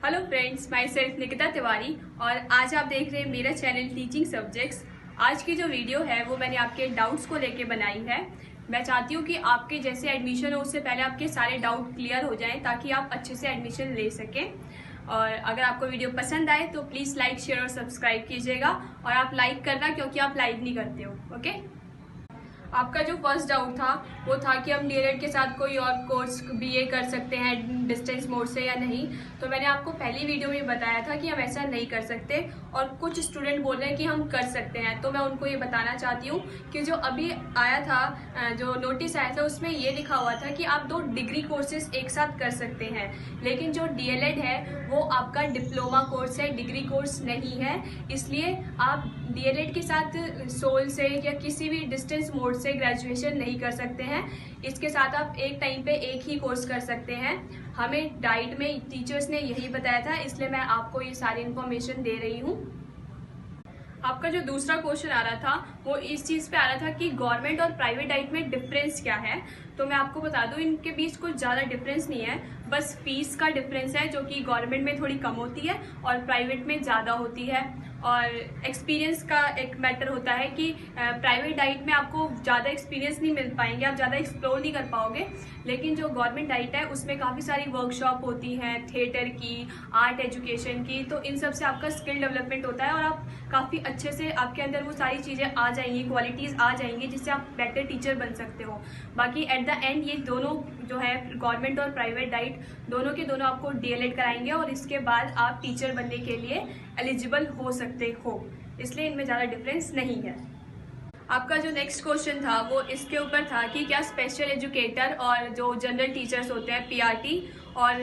Hello friends, my self Nikita Tiwari और आज आप देख रहे हैं मेरा चैनल टीचिंग सब्जेक्ट्स। आज की जो वीडियो है वो मैंने आपके डाउट्स को लेके बनाई है। मैं चाहती हूँ कि आपके जैसे एडमिशन हो उससे पहले आपके सारे डाउट क्लियर हो जाएं ताकि आप अच्छे से एडमिशन ले सकें। और अगर आपको वीडियो पसंद आए तो प्लीज़ लाइक, शेयर और सब्सक्राइब कीजिएगा। और आप लाइक करना क्योंकि आप लाइक नहीं करते हो। ओके, आपका जो फर्स्ट डाउट था वो था कि हम डीएलएड के साथ कोई और कोर्स बीए कर सकते हैं डिस्टेंस मोड से या नहीं। तो मैंने आपको पहली वीडियो में बताया था कि हम ऐसा नहीं कर सकते और कुछ स्टूडेंट बोल रहे हैं कि हम कर सकते हैं। तो मैं उनको ये बताना चाहती हूँ कि जो अभी आया था, जो नोटिस आया था उसमें ये लिखा हुआ था कि आप 2 डिग्री कोर्सेज एक साथ कर सकते हैं, लेकिन जो डीएलएड है वो आपका डिप्लोमा कोर्स है, डिग्री कोर्स नहीं है। इसलिए आप डीएलएड के साथ सोल से या किसी भी डिस्टेंस मोड से ग्रेजुएशन नहीं कर सकते हैं। इसके साथ आप एक टाइम पे एक ही कोर्स कर सकते हैं। हमें डाइट में टीचर्स ने यही बताया था, इसलिए मैं आपको ये सारी इन्फॉर्मेशन दे रही हूँ। आपका जो दूसरा क्वेश्चन आ रहा था वो इस चीज़ पे आ रहा था कि गवर्नमेंट और प्राइवेट डाइट में डिफरेंस क्या है। तो मैं आपको बता दूं, इनके बीच कुछ ज़्यादा डिफरेंस नहीं है, बस फीस का डिफरेंस है जो कि गवर्नमेंट में थोड़ी कम होती है और प्राइवेट में ज़्यादा होती है। और एक्सपीरियंस का एक मैटर होता है कि प्राइवेट डाइट में आपको ज़्यादा एक्सपीरियंस नहीं मिल पाएंगे, आप ज़्यादा एक्सप्लोर नहीं कर पाओगे। लेकिन जो गवर्नमेंट डाइट है उसमें काफ़ी सारी वर्कशॉप होती हैं, थिएटर की, आर्ट एजुकेशन की, तो इन सब से आपका स्किल डेवलपमेंट होता है और आप काफ़ी अच्छे से आपके अंदर वो सारी चीज़ें आ जाएंगी, क्वालिटीज़ आ जाएंगी जिससे आप बेटर टीचर बन सकते हो। बाकी एट द एंड ये दोनों जो है गवर्नमेंट और प्राइवेट डाइट दोनों के दोनों आपको डीएलएड कराएंगे और इसके बाद आप टीचर बनने के लिए एलिजिबल हो सकते हो। इसलिए इनमें ज़्यादा डिफरेंस नहीं है। आपका जो नेक्स्ट क्वेश्चन था वो इसके ऊपर था कि क्या स्पेशल एजुकेटर और जो जनरल टीचर्स होते हैं पीआरटी और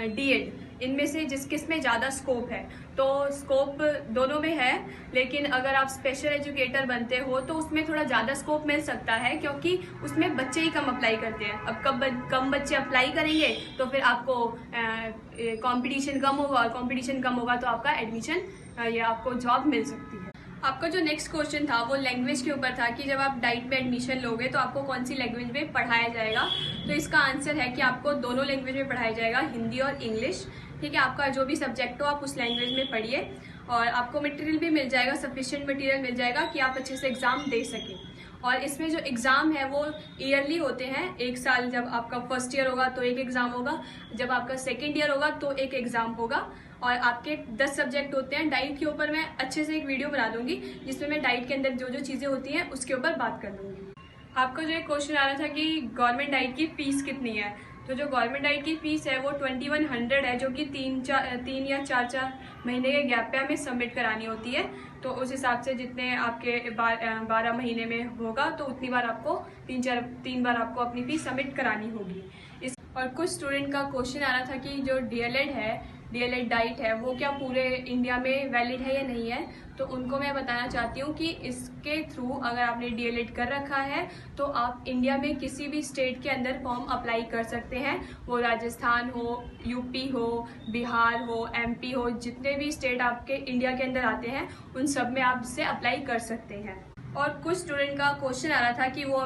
डीएड, इनमें से किस में ज़्यादा स्कोप है। तो स्कोप दोनों में है, लेकिन अगर आप स्पेशल एजुकेटर बनते हो तो उसमें थोड़ा ज़्यादा स्कोप मिल सकता है क्योंकि उसमें बच्चे ही कम अप्लाई करते हैं। अब कम बच्चे अप्लाई करेंगे तो फिर आपको कंपटीशन कम होगा और कंपटीशन कम होगा तो आपका एडमिशन या आपको जॉब मिल सकती है। आपका जो नेक्स्ट क्वेश्चन था वो लैंग्वेज के ऊपर था कि जब आप डाइट में एडमिशन लोगे तो आपको कौन सी लैंग्वेज में पढ़ाया जाएगा। तो इसका आंसर है कि आपको दोनों लैंग्वेज में पढ़ाया जाएगा, हिंदी और इंग्लिश। ठीक है, आपका जो भी सब्जेक्ट हो आप उस लैंग्वेज में पढ़िए और आपको मटेरियल भी मिल जाएगा, सफिशिएंट मटेरियल मिल जाएगा कि आप अच्छे से एग्ज़ाम दे सकें। और इसमें जो एग्ज़ाम है वो ईयरली होते हैं। एक साल जब आपका फर्स्ट ईयर होगा तो एक एग्ज़ाम होगा, जब आपका सेकेंड ईयर होगा तो एक एग्ज़ाम होगा। और आपके 10 सब्जेक्ट होते हैं। डाइट के ऊपर मैं अच्छे से एक वीडियो बना दूंगी जिसमें मैं डाइट के अंदर जो जो चीज़ें होती हैं उसके ऊपर बात कर दूंगी। आपका जो एक क्वेश्चन आ रहा था कि गवर्नमेंट डाइट की फ़ीस कितनी है। तो जो गवर्नमेंट डाइट की फ़ीस है वो 2100 है, जो कि 3 या 4 महीने के गैप पे हमें सबमिट करानी होती है। तो उस हिसाब से जितने आपके 12 महीने में होगा तो उतनी बार आपको 3 बार आपको अपनी फ़ीस सबमिट करानी होगी। और कुछ स्टूडेंट का क्वेश्चन आ रहा था कि जो डीएलएड है, डीएलएड डाइट है, वो क्या पूरे इंडिया में वैलिड है या नहीं है। तो उनको मैं बताना चाहती हूँ कि इसके थ्रू अगर आपने डीएलएड कर रखा है तो आप इंडिया में किसी भी स्टेट के अंदर फॉर्म अप्लाई कर सकते हैं। वो राजस्थान हो, यूपी हो, बिहार हो, एमपी हो, जितने भी स्टेट आपके इंडिया के अंदर आते हैं उन सब में आप इससे अप्लाई कर सकते हैं। और कुछ स्टूडेंट का क्वेश्चन आ रहा था कि वो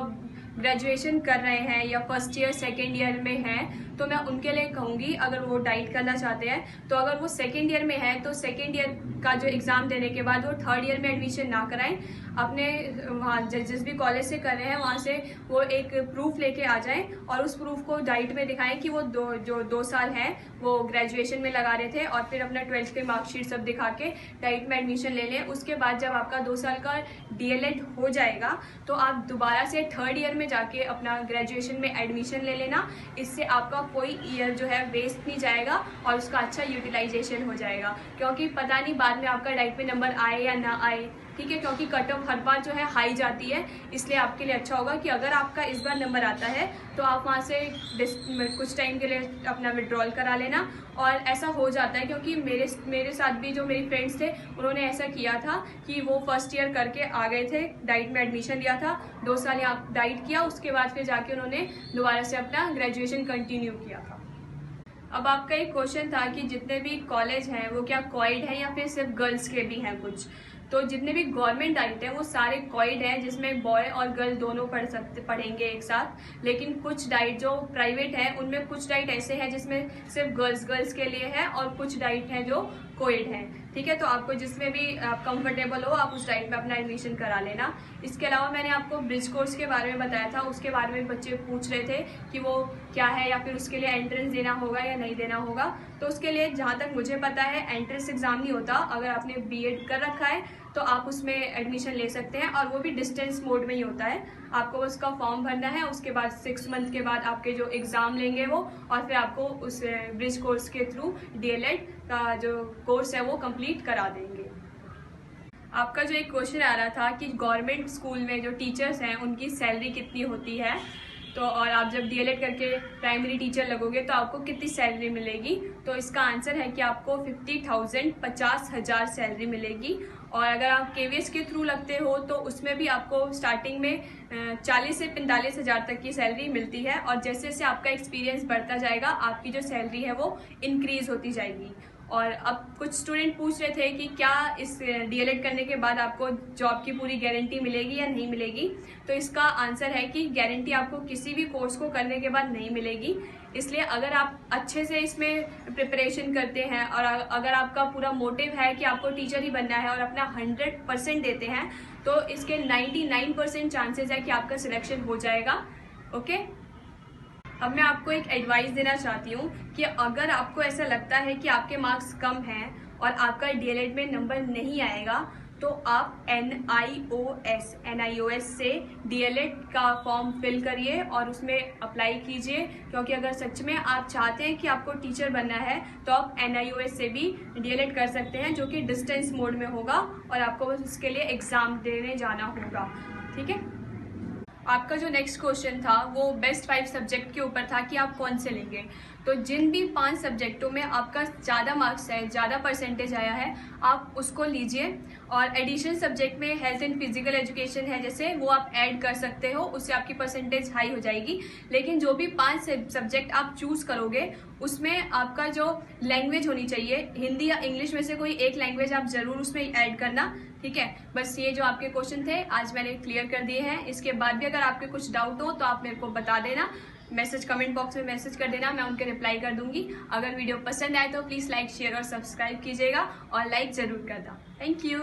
ग्रेजुएशन कर रहे हैं या फर्स्ट ईयर सेकेंड ईयर में हैं, तो मैं उनके लिए कहूँगी अगर वो डाइट करना चाहते हैं तो अगर वो सेकेंड ईयर में है तो सेकेंड ईयर का जो एग्ज़ाम देने के बाद वो थर्ड ईयर में एडमिशन ना कराएं। अपने वहाँ जिस भी कॉलेज से कर रहे हैं वहाँ से वो एक प्रूफ लेके आ जाएं और उस प्रूफ को डाइट में दिखाएं कि वो 2 साल हैं वो ग्रेजुएशन में लगा रहे थे, और फिर अपना 12th की मार्कशीट सब दिखा के डाइट में एडमिशन ले लें। उसके बाद जब आपका 2 साल का डीएलएड हो जाएगा तो आप दोबारा से थर्ड ईयर में जाके अपना ग्रेजुएशन में एडमिशन ले लेना। इससे आपका कोई ईयर जो है वेस्ट नहीं जाएगा और उसका अच्छा यूटिलाइजेशन हो जाएगा, क्योंकि पता नहीं बाद में आपका डाइट में नंबर आए या ना आए। ठीक है, क्योंकि कट ऑफ हर बार जो है हाई जाती है, इसलिए आपके लिए अच्छा होगा कि अगर आपका इस बार नंबर आता है तो आप वहाँ से कुछ टाइम के लिए अपना विड्रॉल करा लेना। और ऐसा हो जाता है क्योंकि मेरे साथ भी जो मेरी फ्रेंड्स थे उन्होंने ऐसा किया था कि वो फर्स्ट ईयर करके आ गए थे, डाइट में एडमिशन लिया था, 2 साल यहाँ डाइट किया, उसके बाद फिर जाके उन्होंने दोबारा से अपना ग्रेजुएशन कंटिन्यू किया था। अब आपका एक क्वेश्चन था कि जितने भी कॉलेज हैं वो क्या कोएड है या फिर सिर्फ गर्ल्स के भी हैं कुछ। तो जितने भी गवर्नमेंट डाइट हैं वो सारे कोएड हैं, जिसमें बॉय और गर्ल दोनों पढ़ेंगे एक साथ। लेकिन कुछ डाइट जो प्राइवेट है उनमें कुछ डाइट ऐसे हैं जिसमें सिर्फ गर्ल्स के लिए है और कुछ डाइट हैं जो कोएड है। ठीक है, तो आपको जिसमें भी आप कंफर्टेबल हो आप उस डाइट में अपना एडमिशन करा लेना। इसके अलावा मैंने आपको ब्रिज कोर्स के बारे में बताया था, उसके बारे में बच्चे पूछ रहे थे कि वो क्या है या फिर उसके लिए एंट्रेंस देना होगा या नहीं देना होगा। तो उसके लिए जहाँ तक मुझे पता है एंट्रेंस एग्जाम नहीं होता। अगर आपने बीएड कर रखा है तो आप उसमें एडमिशन ले सकते हैं और वो भी डिस्टेंस मोड में ही होता है। आपको उसका फॉर्म भरना है, उसके बाद 6 मंथ के बाद आपके जो एग्ज़ाम लेंगे वो, और फिर आपको उस ब्रिज कोर्स के थ्रू डीएलएड का जो कोर्स है वो कंप्लीट करा देंगे। आपका जो एक क्वेश्चन आ रहा था कि गवर्नमेंट स्कूल में जो टीचर्स हैं उनकी सैलरी कितनी होती है, तो और आप जब डीएलएड करके प्राइमरी टीचर लगोगे तो आपको कितनी सैलरी मिलेगी। तो इसका आंसर है कि आपको 50,000 50,000 सैलरी मिलेगी। और अगर आप केवीएस के थ्रू लगते हो तो उसमें भी आपको स्टार्टिंग में 40 से 45,000 तक की सैलरी मिलती है, और जैसे जैसे आपका एक्सपीरियंस बढ़ता जाएगा आपकी जो सैलरी है वो इंक्रीज होती जाएगी। और अब कुछ स्टूडेंट पूछ रहे थे कि क्या इस डीएलएड करने के बाद आपको जॉब की पूरी गारंटी मिलेगी या नहीं मिलेगी। तो इसका आंसर है कि गारंटी आपको किसी भी कोर्स को करने के बाद नहीं मिलेगी। इसलिए अगर आप अच्छे से इसमें प्रिपरेशन करते हैं और अगर आपका पूरा मोटिव है कि आपको टीचर ही बनना है और अपना 100% देते हैं तो इसके 99% चांसेस है कि आपका सिलेक्शन हो जाएगा। ओके, अब मैं आपको एक एडवाइस देना चाहती हूँ कि अगर आपको ऐसा लगता है कि आपके मार्क्स कम हैं और आपका डीएलएड में नंबर नहीं आएगा तो आप NIOS से डीएलएड का फॉर्म फिल करिए और उसमें अप्लाई कीजिए, क्योंकि अगर सच में आप चाहते हैं कि आपको टीचर बनना है तो आप NIOS से भी डीएलएड कर सकते हैं, जो कि डिस्टेंस मोड में होगा और आपको बस उसके लिए एग्ज़ाम देने जाना होगा। ठीक है, आपका जो नेक्स्ट क्वेश्चन था वो बेस्ट 5 सब्जेक्ट के ऊपर था कि आप कौन से लेंगे। तो जिन भी 5 सब्जेक्टों में आपका ज़्यादा मार्क्स है, ज़्यादा परसेंटेज आया है, आप उसको लीजिए। और एडिशनल सब्जेक्ट में हेल्थ एंड फिजिकल एजुकेशन है जैसे, वो आप ऐड कर सकते हो, उससे आपकी परसेंटेज हाई हो जाएगी। लेकिन जो भी 5 सब्जेक्ट आप चूज़ करोगे उसमें आपका जो लैंग्वेज होनी चाहिए, हिंदी या इंग्लिश में से कोई एक लैंग्वेज आप ज़रूर उसमें ऐड करना। ठीक है, बस ये जो आपके क्वेश्चन थे आज मैंने क्लियर कर दिए हैं। इसके बाद भी अगर आपके कुछ डाउट हो तो आप मेरे को बता देना, कमेंट बॉक्स में मैसेज कर देना, मैं उनके रिप्लाई कर दूंगी। अगर वीडियो पसंद आए तो प्लीज़ लाइक शेयर और सब्सक्राइब कीजिएगा और लाइक ज़रूर करना। Thank you.